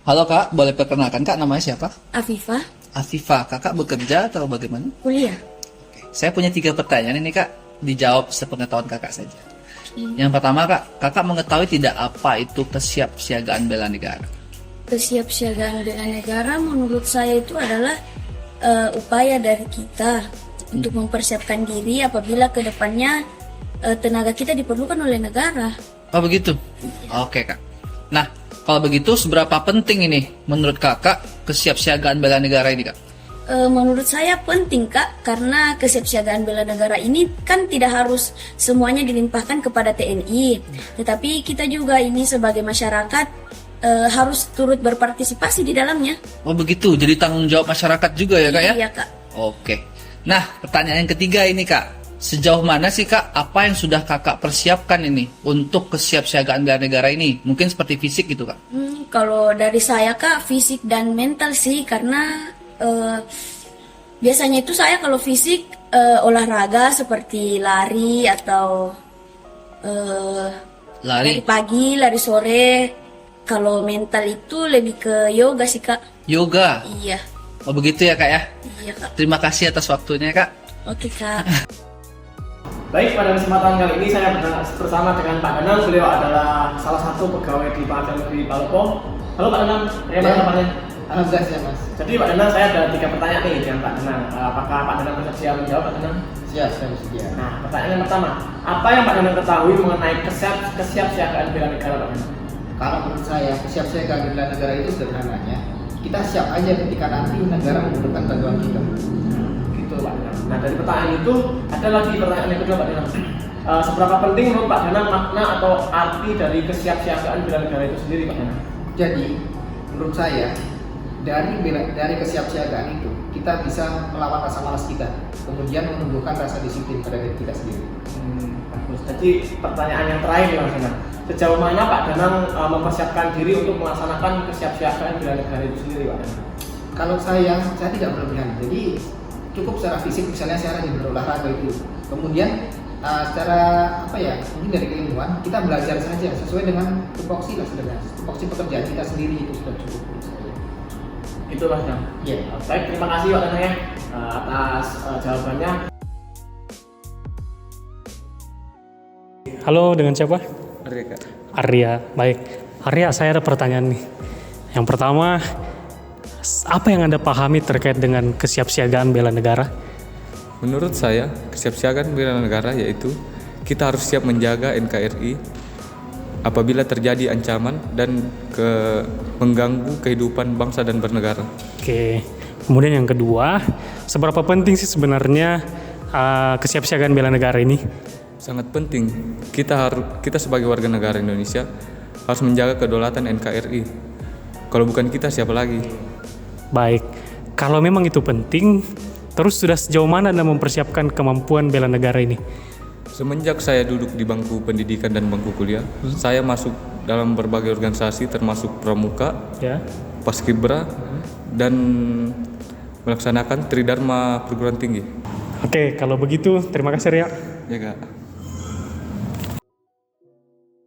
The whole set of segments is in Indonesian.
Halo Kak, boleh perkenalkan Kak, namanya siapa? Afifah, Afifah, Kakak bekerja atau bagaimana? kuliah. Saya punya 3 pertanyaan ini Kak, dijawab sepengetahuan Kakak saja. Yang pertama Kak, Kakak mengetahui tidak apa itu kesiapsiagaan bela negara? Kesiapsiagaan bela negara menurut saya itu adalah upaya dari kita untuk mempersiapkan diri apabila ke depannya tenaga kita diperlukan oleh negara. Oh begitu? Oke Kak. Nah, kalau begitu seberapa penting ini menurut Kakak kesiapsiagaan bela negara ini Kak? Menurut saya penting Kak, karena kesiapsiagaan bela negara ini kan tidak harus semuanya dilimpahkan kepada TNI, tetapi kita juga ini sebagai masyarakat harus turut berpartisipasi di dalamnya. Oh begitu, jadi tanggung jawab masyarakat juga ya Kak ya? Iya Kak. Oke. Nah, pertanyaan yang ketiga ini Kak. Sejauh mana sih Kak, apa yang sudah Kakak persiapkan ini untuk kesiapsiagaan bela negara ini? Mungkin seperti fisik gitu Kak? Kalau dari saya Kak, fisik dan mental sih, karena biasanya itu saya kalau fisik olahraga seperti lari atau lari Lari, pagi, lari sore. Kalau mental itu lebih ke yoga sih Kak. yoga. Iya, Oh begitu ya Kak ya? iya Kak. Terima kasih atas waktunya Kak. Oke Kak. Baik, pada kesempatan kali ini saya bersama dengan Pak Danang. Beliau adalah salah satu pegawai di Pengadilan Negeri Palopo. Halo Pak Danang, bagaimana kabarnya? Alhamdulillah ya Mas. Jadi Pak Danang, saya ada 3 pertanyaan nih dengan Pak Danang. Apakah Pak Danang bersedia menjawab, Pak Danang? Siap, saya bersedia. Nah, pertanyaan yang pertama, apa yang Pak Danang ketahui mengenai kesiapsiagaan bela negara, Pak Danang? Kalau menurut saya, kesiapsiagaan bela negara itu sederhananya, kita siap aja ketika nanti negara membutuhkan bantuan kita. Gitu Pak Danang. Nah, dari pertanyaan itu ada lagi pertanyaan yang kedua Pak Danang. Seberapa penting menurut Pak Danang makna atau arti dari kesiapsiagaan bela negara itu sendiri, Pak Danang? Jadi, menurut saya, dari kesiapsiagaan itu, kita bisa melawan rasa malas kita, kemudian menumbuhkan rasa disiplin pada diri kita sendiri. Bagus. Jadi pertanyaan yang terakhir nih Mas Danang. Sejauh mana Pak Danang mempersiapkan diri untuk melaksanakan kesiapsiagaan bela negara itu sendiri, Pak Danang? Kalau saya tidak berlebihan, jadi cukup secara fisik, misalnya saya rajin berolahraga itu. Kemudian secara mungkin dari keilmuan kita belajar saja sesuai dengan tupoksi lah sebenarnya. Tupoksi pekerjaan kita sendiri itu sudah cukup menurut saya. Itu Mas Danang. Iya. Baik, terima kasih Pak Danang ya atas jawabannya. Halo, dengan siapa? Arya, Kak. Arya. Baik. Arya, saya ada pertanyaan nih. Yang pertama, apa yang Anda pahami terkait dengan kesiapsiagaan bela negara? Menurut saya, kesiapsiagaan bela negara yaitu kita harus siap menjaga NKRI apabila terjadi ancaman dan mengganggu kehidupan bangsa dan bernegara. Oke. Kemudian yang kedua, seberapa penting sih sebenarnya kesiapsiagaan bela negara ini? Sangat penting. Kita sebagai warga negara Indonesia harus menjaga kedaulatan NKRI. Kalau bukan kita, siapa lagi? Baik. Kalau memang itu penting, terus sudah sejauh mana Anda mempersiapkan kemampuan bela negara ini? Semenjak saya duduk di bangku pendidikan dan bangku kuliah, saya masuk dalam berbagai organisasi termasuk Pramuka, Ya. Paskibra, dan melaksanakan Tridharma perguruan tinggi. Oke, kalau begitu terima kasih Arya. Ya, Kak.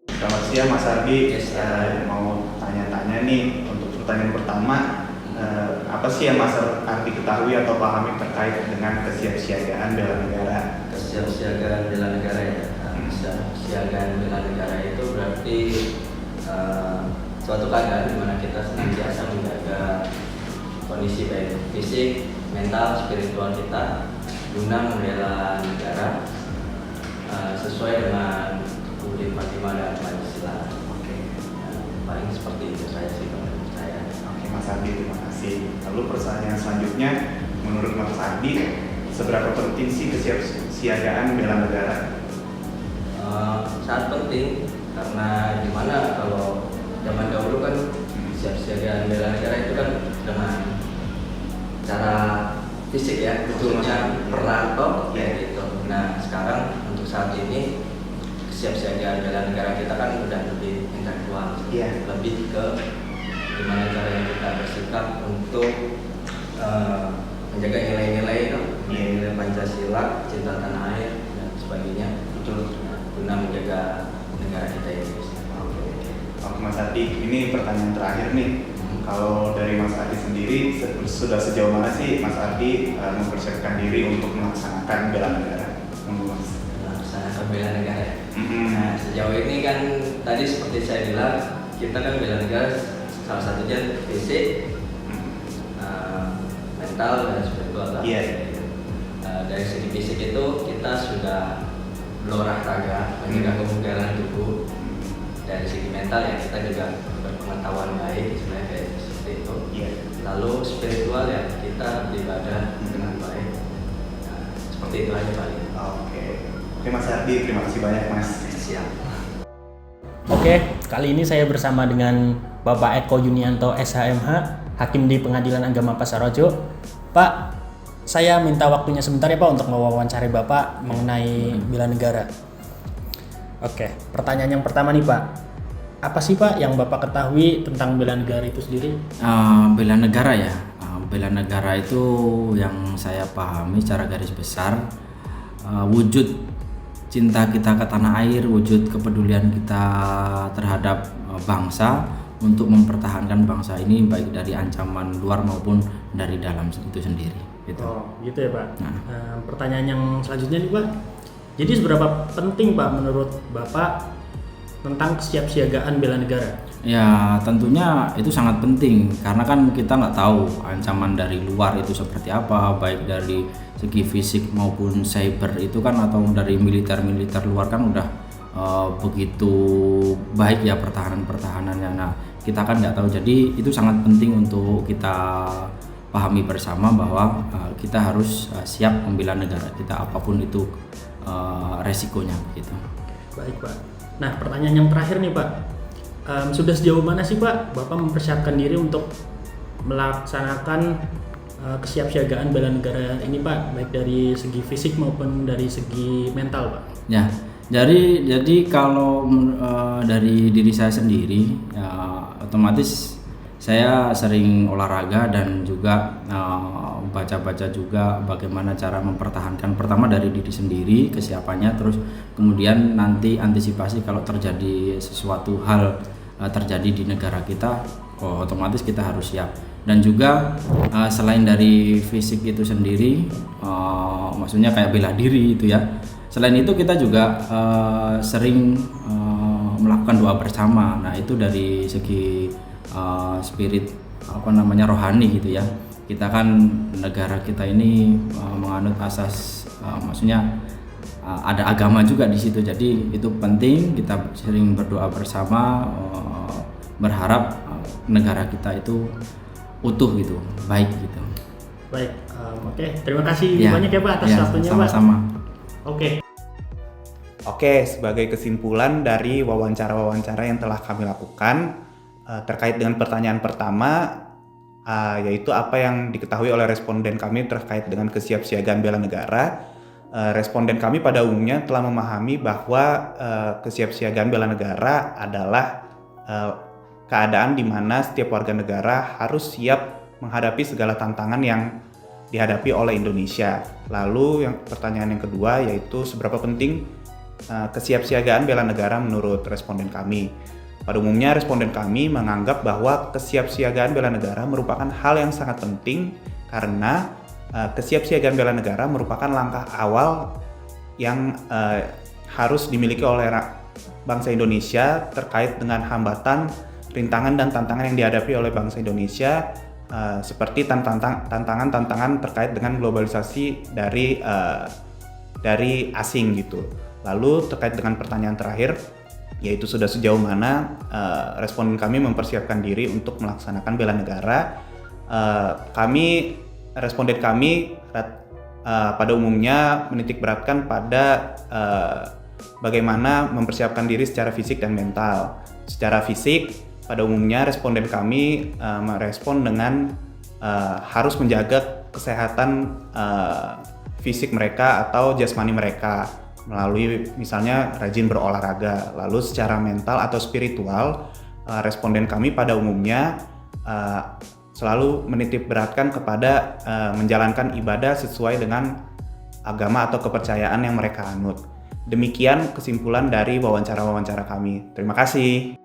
Selamat siang Mas Ardi, saya mau tanya-tanya nih untuk pertanyaan pertama, apa sih yang Mas Ardi ketahui atau pahami terkait dengan kesiapsiagaan bela negara? Kesiapsiagaan bela negara ya. Kesiapsiagaan bela negara itu berarti suatu keadaan di mana kita senantiasa menjaga kondisi baik fisik, mental, spiritual kita guna membela negara sesuai dengan Budi Fatimah dan Pancasila. Oke, Paling seperti itu saya sih menurut saya. oke Mas Ardi, terima kasih. Lalu pertanyaan selanjutnya, menurut Mas Ardi, seberapa penting sih kesiapsiagaan bela negara? Sangat penting karena gimana kalau zaman dahulu kan kesiapsiagaan bela negara itu kan dengan cara fisik ya, khususnya perang toh kayak gitu. Nah sekarang untuk saat ini kesiapsiagaan bela negara kita kan udah lebih intelektual, lebih ke gimana caranya kita bersikap untuk menjaga nilai-nilai nilai Pancasila, cinta tanah air dan sebagainya. Betul. Guna menjaga negara kita ini. Oke Mas Ardi, ini pertanyaan terakhir nih. Kalau dari Mas Ardi sendiri, sudah sejauh mana sih Mas Ardi mempersiapkan diri untuk melaksanakan bela negara? Mas. Melaksanakan bela negara. Nah, sejauh ini kan tadi seperti saya bilang, kita kan bela negara salah satunya fisik, mental dan spiritual. Iya. Dari segi fisik itu kita sudah berolahraga, menjaga kebugaran tubuh. Dari segi mental ya kita juga berpengetahuan baik, sebenarnya kayak seperti itu. Iya. Lalu spiritual ya kita beribadah dengan baik. Nah, seperti itu aja paling. Oke Mas Ardi, terima kasih banyak Mas. Siap. Oke, kali ini saya bersama dengan Bapak Eko Junianto SHMH, Hakim di Pengadilan Agama Pasarajo. Pak, saya minta waktunya sebentar ya Pak untuk mewawancari Bapak mengenai bela negara. Oke, pertanyaan yang pertama nih Pak. Apa sih Pak yang Bapak ketahui tentang bela negara itu sendiri? Bela negara ya. Bela negara itu yang saya pahami secara garis besar wujud cinta kita ke tanah air, wujud kepedulian kita terhadap bangsa untuk mempertahankan bangsa ini baik dari ancaman luar maupun dari dalam itu sendiri. Gitu. Oh, gitu ya Pak. Pertanyaan yang selanjutnya nih Pak. Jadi seberapa penting Pak menurut Bapak tentang kesiapsiagaan bela negara? Ya tentunya itu sangat penting karena kan kita nggak tahu ancaman dari luar itu seperti apa, baik dari segi fisik maupun cyber itu kan, atau dari militer luar kan udah begitu baik ya pertahanannya. Nah kita kan nggak tahu, jadi itu sangat penting untuk kita pahami bersama bahwa kita harus siap membela negara kita apapun itu resikonya gitu. Baik Pak. Nah pertanyaan yang terakhir nih Pak, sudah sejauh mana sih Pak Bapak mempersiapkan diri untuk melaksanakan kesiapsiagaan bela negara ini Pak, baik dari segi fisik maupun dari segi mental Pak? Ya, jadi kalau dari diri saya sendiri ya, otomatis saya sering olahraga dan juga baca-baca juga bagaimana cara mempertahankan, pertama dari diri sendiri kesiapannya, terus kemudian nanti antisipasi kalau terjadi sesuatu hal terjadi di negara kita, otomatis kita harus siap. Dan juga selain dari fisik itu sendiri, maksudnya kayak bela diri itu ya, selain itu kita juga sering melakukan doa bersama. Nah itu dari segi spirit rohani gitu ya. Kita kan negara kita ini menganut asas, maksudnya ada agama juga di situ. Jadi itu penting, kita sering berdoa bersama, berharap negara kita itu utuh gitu, baik gitu. Baik, oke. Terima kasih banyak ya Pak atas waktunya Pak. Sama-sama. Oke, sebagai kesimpulan dari wawancara-wawancara yang telah kami lakukan terkait dengan pertanyaan pertama, yaitu apa yang diketahui oleh responden kami terkait dengan kesiapsiagaan bela negara. Responden kami pada umumnya telah memahami bahwa kesiapsiagaan bela negara adalah keadaan di mana setiap warga negara harus siap menghadapi segala tantangan yang dihadapi oleh Indonesia. Lalu pertanyaan yang kedua yaitu seberapa penting kesiapsiagaan bela negara menurut responden kami. Pada umumnya responden kami menganggap bahwa kesiapsiagaan bela negara merupakan hal yang sangat penting karena kesiapsiagaan bela negara merupakan langkah awal yang harus dimiliki oleh bangsa Indonesia terkait dengan hambatan, rintangan dan tantangan yang dihadapi oleh bangsa Indonesia, seperti tantangan-tantangan terkait dengan globalisasi dari asing gitu. Lalu terkait dengan pertanyaan terakhir, yaitu sudah sejauh mana responden kami mempersiapkan diri untuk melaksanakan bela negara. Responden kami pada umumnya menitik beratkan pada bagaimana mempersiapkan diri secara fisik dan mental. Secara fisik, pada umumnya responden kami merespon dengan harus menjaga kesehatan fisik mereka atau jasmani mereka melalui misalnya rajin berolahraga. Lalu secara mental atau spiritual, responden kami pada umumnya selalu menitip beratkan kepada menjalankan ibadah sesuai dengan agama atau kepercayaan yang mereka anut. Demikian kesimpulan dari wawancara-wawancara kami. Terima kasih.